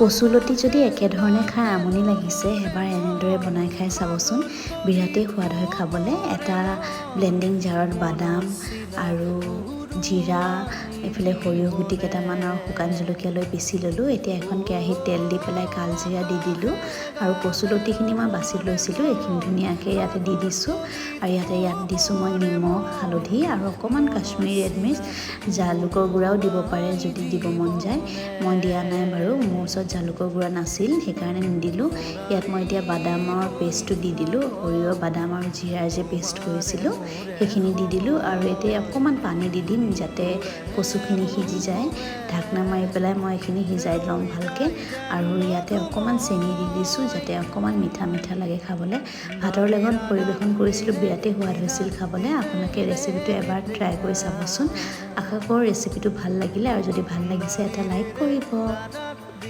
কচুলতি যদি একেধৰণে খাই আমনি লাগিছে এবাৰ এনেদৰে বনাই খাই চাবচোন বিৰাটেই সোৱাদ হয় খাবলৈ এটা ব্লেণ্ডিং জাৰত বাদাম আৰু জিৰা এইফালে সৰিয়হ গুটি কেইটামান আৰু শুকান জলকীয়া লৈ পিচি ল'লোঁ এতিয়া এখন কেৰাহীত তেল দি পেলাই কালজিৰা দি দিলোঁ আৰু কচুলতিখিনি মই বাছি লৈছিলোঁ এইখিনি ধুনীয়াকৈ ইয়াতে দি দিছোঁ আৰু ইয়াত দিছোঁ মই নিমখ হালধি আৰু অকণমান কাশ্মীৰী ৰেড মিৰ্চ জালুকৰ গুড়াও দিব পাৰে যদি দিব মন যায় মই দিয়া নাই বাৰু মোৰ ওচৰত জালুকৰ গুড়া নাছিল সেইকাৰণে নিদিলোঁ ইয়াত মই এতিয়া বাদামৰ পেষ্টটো দি দিলোঁ সৰিয়হ বাদাম আৰু জিৰাৰ যে পেষ্ট কৰিছিলোঁ সেইখিনি দি দিলোঁ আৰু এতিয়া অকণমান পানী দি দিম যাতে কচুখিনি সিজি যায় ঢাকনা মাৰি পেলাই মই এইখিনি সিজাই লওঁ ভালকৈ আৰু ইয়াতে অকণমান চেনি দি দিছোঁ যাতে অকণমান মিঠা মিঠা লাগে খাবলৈ ভাতৰ লগত পৰিৱেশন কৰিছিলোঁ বিৰাটেই সোৱাদ হৈছিল খাবলৈ আপোনালোকে ৰেচিপিটো এবাৰ ট্ৰাই কৰি চাবচোন আশা কৰোঁ ৰেচিপিটো ভাল লাগিলে আৰু যদি ভাল লাগিছে এটা লাইক কৰিব